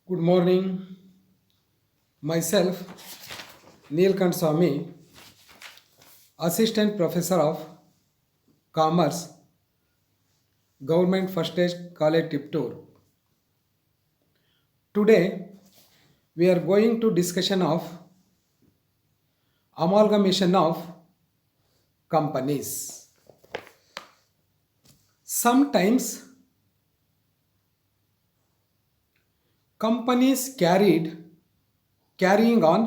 Good morning. Myself, Neelkant Swami, Assistant Professor of Commerce, Government First Stage College Tiptur. Today, we are going to discussion of amalgamation of companies. Sometimes companies carrying on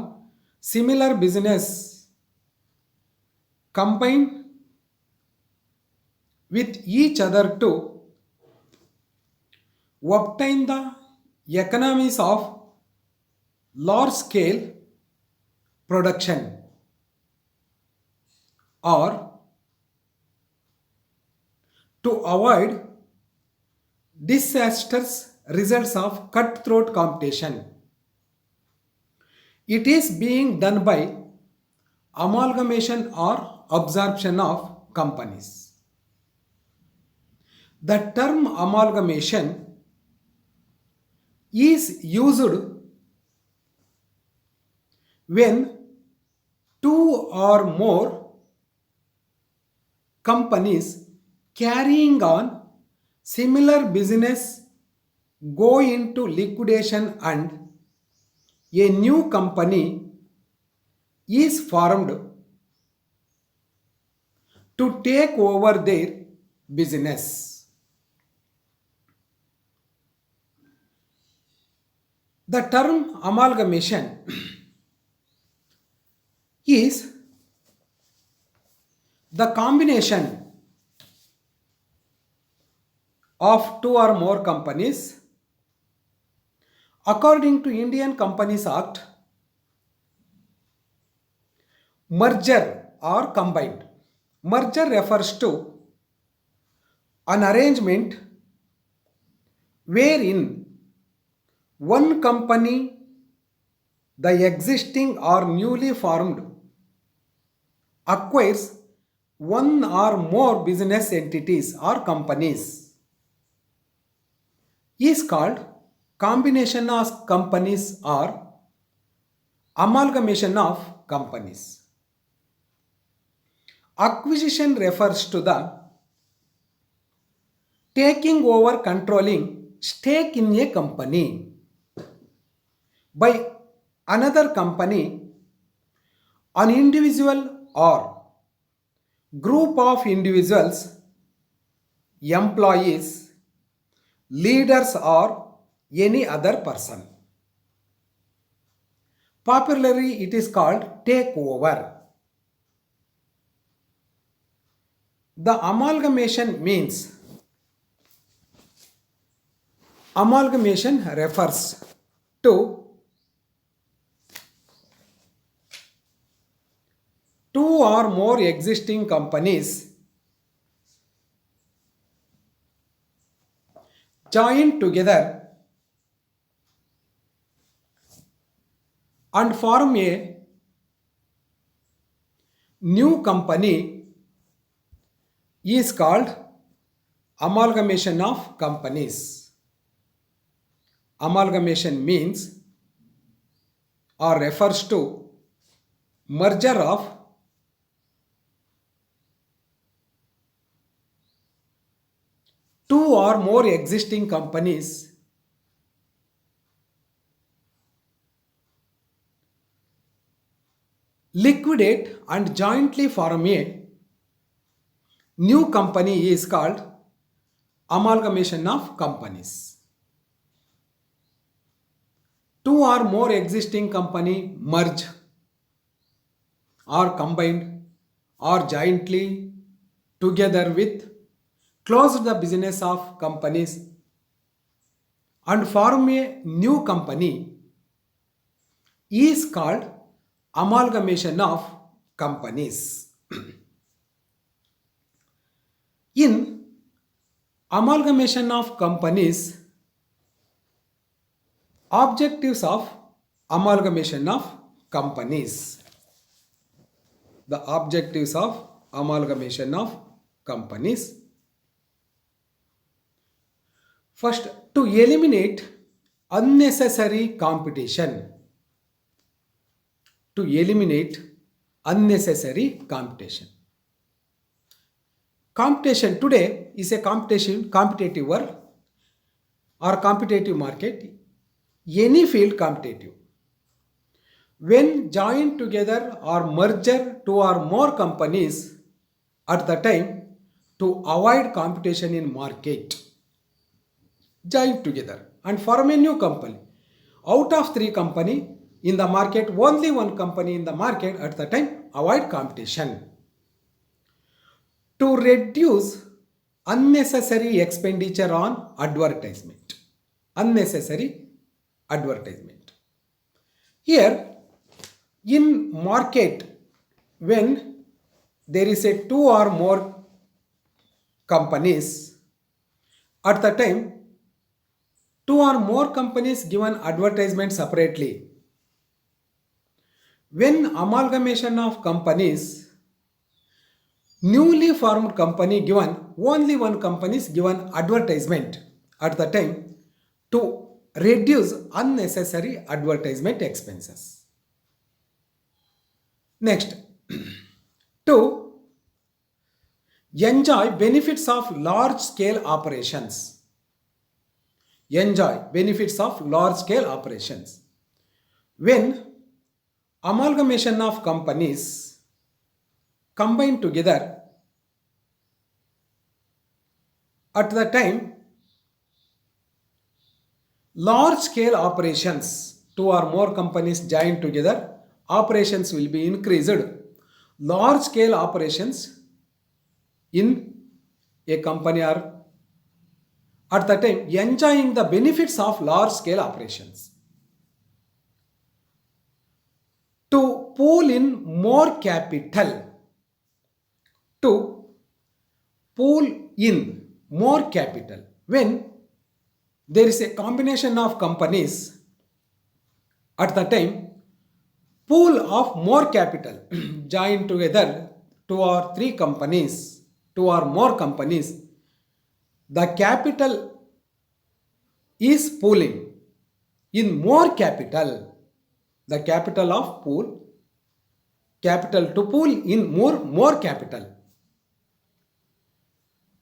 similar business combine with each other to obtain the economies of large scale production or to avoid disastrous results of cutthroat competition. It is being done by amalgamation or absorption of companies. The term amalgamation is used when two or more companies carrying on similar business go into liquidation and a new company is formed to take over their business. The term amalgamation is the combination of two or more companies. According to Indian Companies Act, merger or combined. Merger refers to an arrangement wherein one company, the existing or newly formed, acquires one or more business entities or companies is called combination of companies or amalgamation of companies. Acquisition refers to the taking over controlling stake in a company by another company, an individual or group of individuals, employees, leaders, or any other person. Popularly, it is called takeover. The amalgamation refers to two or more existing companies joined together and form a new company is called amalgamation of companies. Amalgamation means or refers to merger of two or more existing companies liquidate and jointly form a new company is called amalgamation of companies. Two or more existing company merge or combined or jointly together with close the business of companies and form a new company is called amalgamation of companies. In amalgamation of companies, objectives of amalgamation of companies. The objectives of amalgamation of companies. First, to eliminate unnecessary competition. To eliminate unnecessary competition. Competition today is a competitive world or competitive market, any field competitive. When joined together or merger two or more companies at the time to avoid competition in market, join together and form a new company. Out of three company in the market, only one company in the market at the time, avoid competition. To reduce unnecessary expenditure on advertisement. Unnecessary advertisement. Here, in market, when there is a two or more companies, at the time, two or more companies given advertisement separately. When amalgamation of companies, newly formed company given, only one company is given advertisement at the time to reduce unnecessary advertisement expenses. Next, to enjoy benefits of large scale operations. Enjoy benefits of large scale operations. When amalgamation of companies combined together, at the time large scale operations, two or more companies joined together, operations will be increased. Large scale operations in a company are at the time enjoying the benefits of large scale operations. To pool in more capital. To pool in more capital. When there is a combination of companies, at the time pool of more capital joined together, two or three companies, two or more companies, the capital is pooling in more capital. The capital of pool, capital to pool in more capital.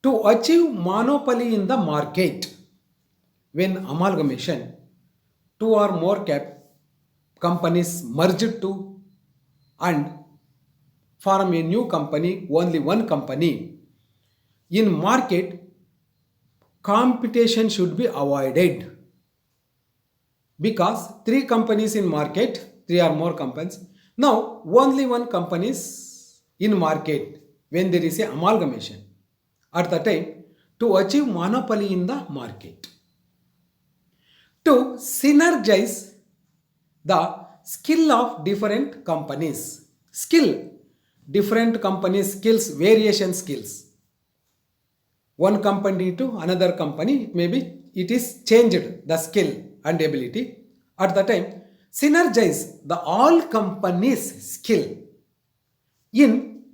To achieve monopoly in the market. When amalgamation, two or more companies merged to and form a new company, only one company. In market, competition should be avoided. Because three companies in market, three or more companies. Now, only one company is in market when there is a amalgamation. At the time, to achieve monopoly in the market. To synergize the skill of different companies. Skill, different companies' skills, variation skills. One company to another company, maybe it is changed the skill and ability. At the time, synergize the all companies' skill in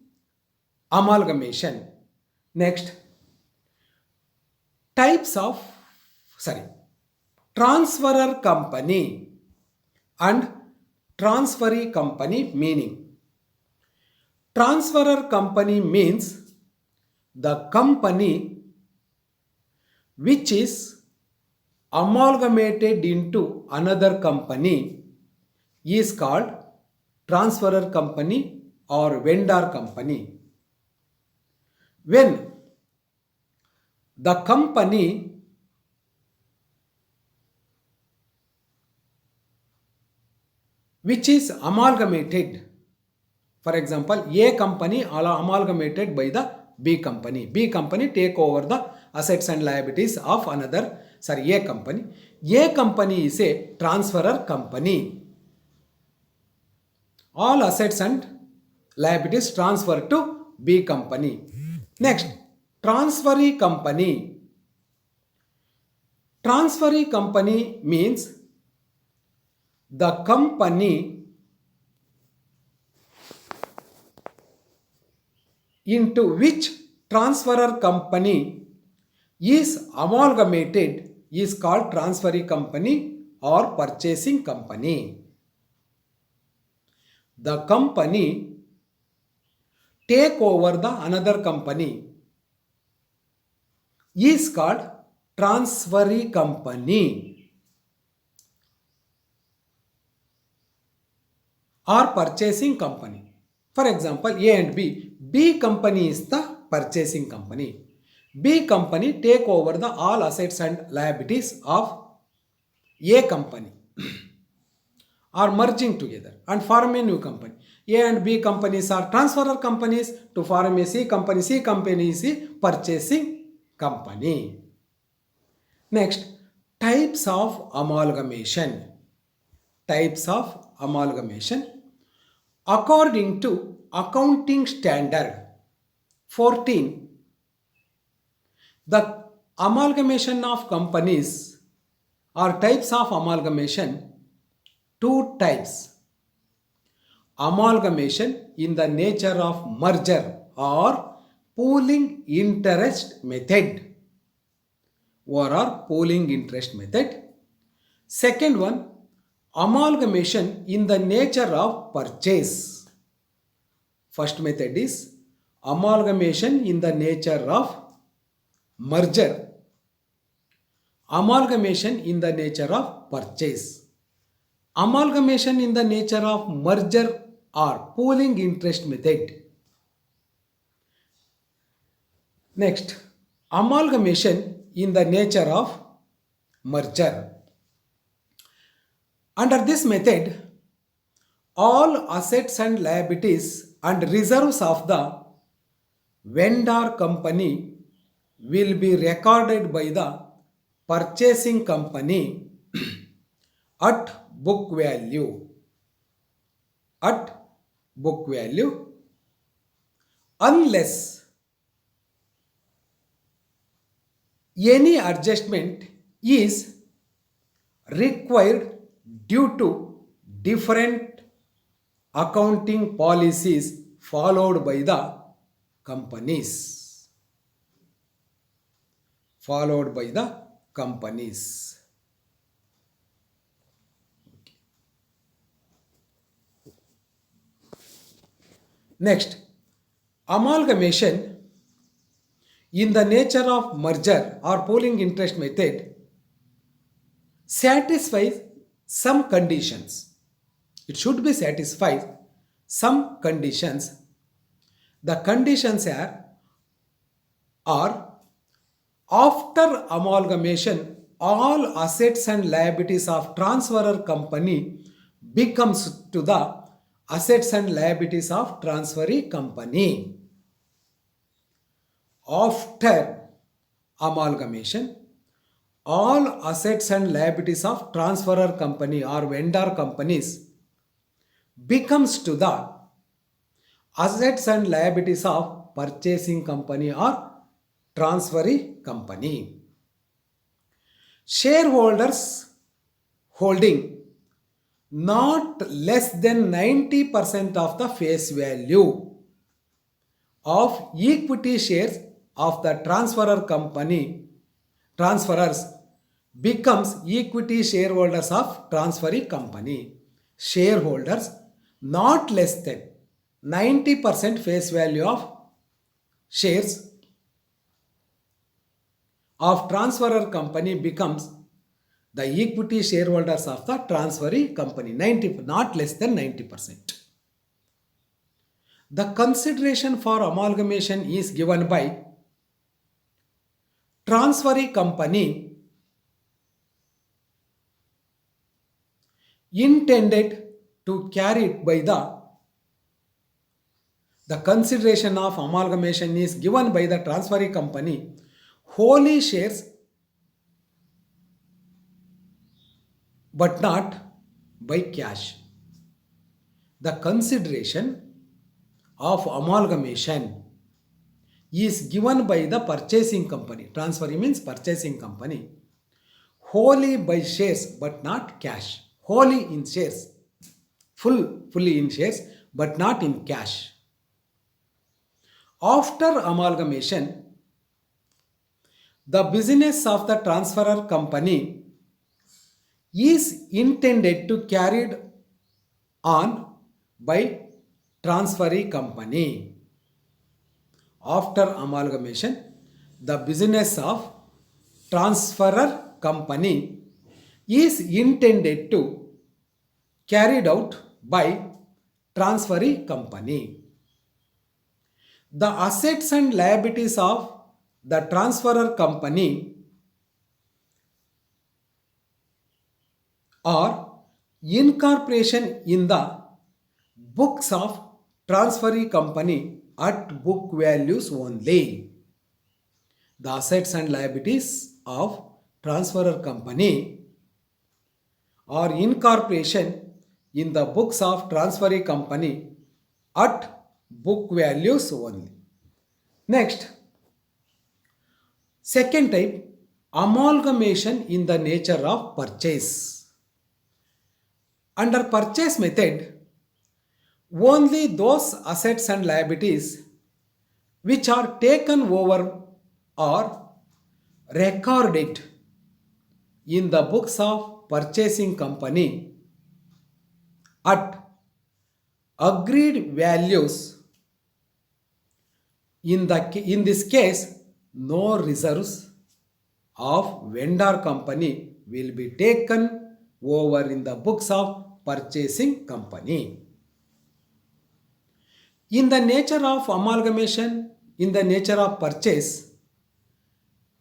amalgamation. Next, types of transferor company and transferee company meaning. Transferor company means the company which is amalgamated into another company is called transferor company or vendor company. When the company which is amalgamated, for example, A company amalgamated by the B company. B company take over the assets and liabilities of A company. A company is a transferor company. All assets and liabilities transfer to B company. Next, transferee company. Transferee company means the company into which transferor company is amalgamated is called transferee company or purchasing company. The company take over the another company is called transferee company or purchasing company. For example, A and B. B company is the purchasing company. B company take over the all assets and liabilities of A company are merging together and form a new company. A and B companies are transferor companies to form a C company. C company is a purchasing company. Next, types of amalgamation. Types of amalgamation. According to Accounting Standard 14, the amalgamation of companies or types of amalgamation, two types. Amalgamation in the nature of merger or pooling interest method or pooling interest method. Second one, amalgamation in the nature of purchase. First method is amalgamation in the nature of merger. Amalgamation in the nature of purchase. Amalgamation in the nature of merger or pooling interest method. Next, amalgamation in the nature of merger. Under this method, all assets and liabilities and reserves of the vendor company will be recorded by the purchasing company at book value. At book value, unless any adjustment is required due to different accounting policies followed by the companies. Followed by the companies. Next, amalgamation in the nature of merger or pooling interest method satisfies some conditions. It should be satisfied some conditions. The conditions are after amalgamation, all assets and liabilities of transferor company becomes to the assets and liabilities of transferee company. After amalgamation, all assets and liabilities of transferor company or vendor companies becomes to the assets and liabilities of purchasing company or transferee company. Shareholders holding not less than 90% of the face value of equity shares of the transferor company, transferors becomes equity shareholders of transferee company. Shareholders not less than 90% face value of shares of transferor company becomes the equity shareholders of the transferee company, 90, not less than 90%. The consideration for amalgamation is given by transferee company intended to carry it by the consideration of amalgamation is given by the transferee company wholly shares but not by cash. The consideration of amalgamation is given by the purchasing company. Transferee means purchasing company. Wholly by shares but not cash. Wholly in shares. Fully in shares but not in cash. After amalgamation, the business of the transferor company is intended to carried on by transferee company. After amalgamation, the business of transferor company is intended to carried out by transferee company. The assets and liabilities of the transferor company are incorporation in the books of transferee company at book values only. The assets and liabilities of transferor company are incorporation in the books of transferee company at book values only. Next, second type, amalgamation in the nature of purchase. Under purchase method, only those assets and liabilities which are taken over or recorded in the books of purchasing company at agreed values. In this case, no reserves of vendor company will be taken over in the books of purchasing company. In the nature of amalgamation, in the nature of purchase,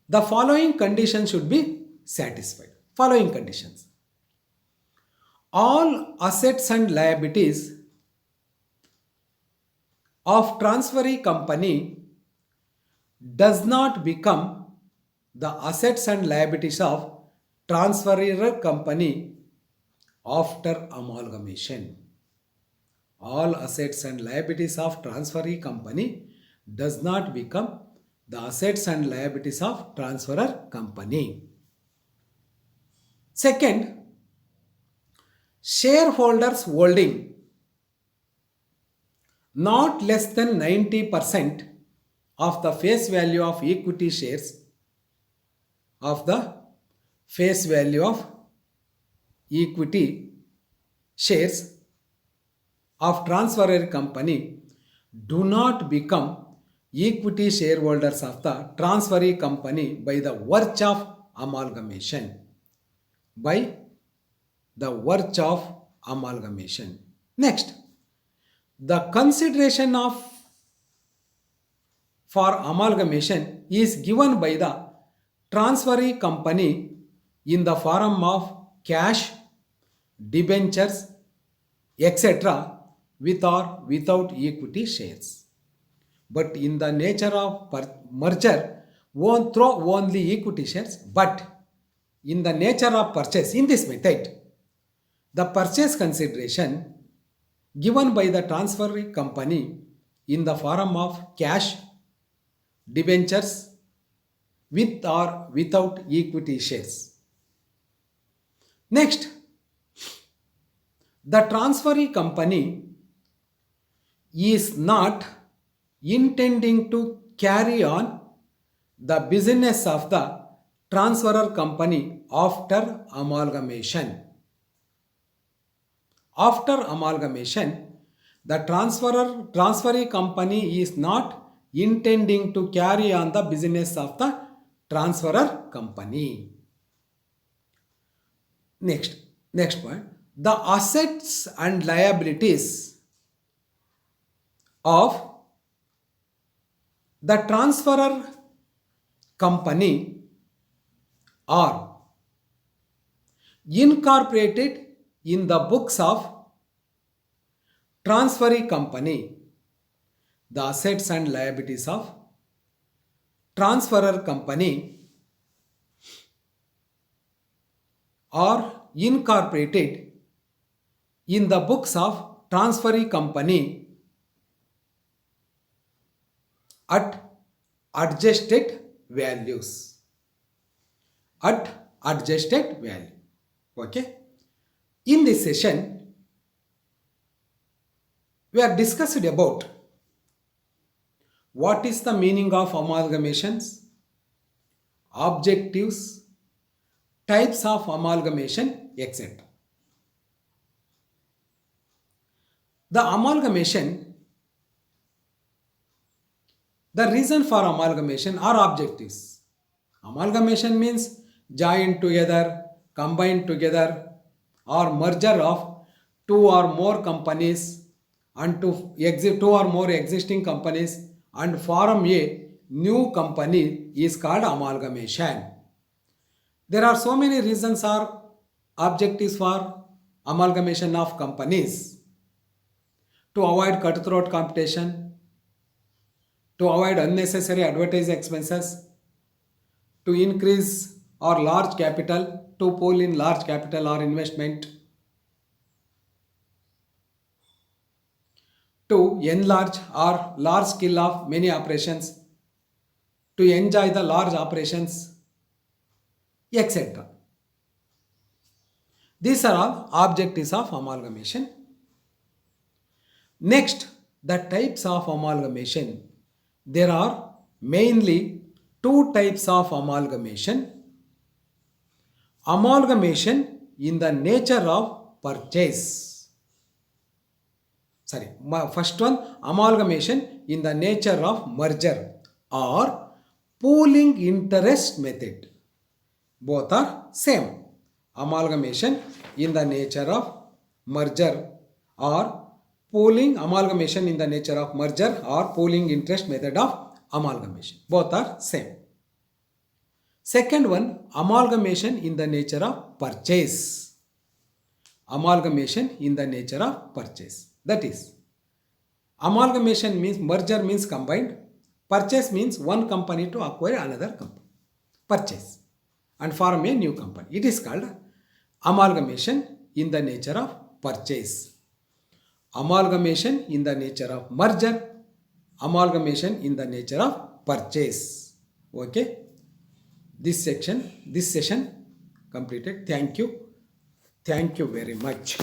the following conditions should be satisfied. Following conditions. All assets and liabilities of transferee company does not become the assets and liabilities of transferor company after amalgamation. All assets and liabilities of transferee company does not become the assets and liabilities of transferor company. Second, shareholders holding not less than 90% of the face value of equity shares of the face value of equity shares of transferor company do not become equity shareholders of the transferee company by the virtue of amalgamation. By the virtue of amalgamation. Next, the consideration of for amalgamation is given by the transferee company in the form of cash, debentures, etc. with or without equity shares. But in the nature of merger, won't throw only equity shares, but in the nature of purchase, in this method, the purchase consideration given by the transferee company in the form of cash, debentures, with or without equity shares. Next, the transferee company is not intending to carry on the business of the transferor company after amalgamation. After amalgamation, the transferee company is not intending to carry on the business of the transferor company. Next point, the assets and liabilities of the transferor company are incorporated in the books of transferee company. The assets and liabilities of transferor company are incorporated in the books of transferee company at adjusted values. At adjusted value. Okay. In this session, we are discussed about what is the meaning of amalgamations, objectives, types of amalgamation, etc. The amalgamation, the reason for amalgamation are objectives. Amalgamation means join together, combine together, or merger of two or more companies and to exit two or more existing companies and form a new company is called amalgamation. There are so many reasons or objectives for amalgamation of companies: to avoid cutthroat competition, to avoid unnecessary advertising expenses, to increase or large capital, to pull in large capital or investment, to enlarge or large scale of many operations, to enjoy the large operations, etc. These are all objectives of amalgamation. Next, the types of amalgamation. There are mainly two types of amalgamation. Amalgamation in the nature of purchase. First one, amalgamation in the nature of merger or pooling interest method. Both are same. Amalgamation in the nature of merger or amalgamation in the nature of merger or pooling interest method of amalgamation. Both are same. Second one, amalgamation in the nature of purchase. Amalgamation in the nature of purchase. That is, amalgamation means merger means combined. Purchase means one company to acquire another company. Purchase and form a new company. It is called amalgamation in the nature of purchase. Amalgamation in the nature of merger, amalgamation in the nature of purchase. Okay. This session completed. Thank you. Thank you very much.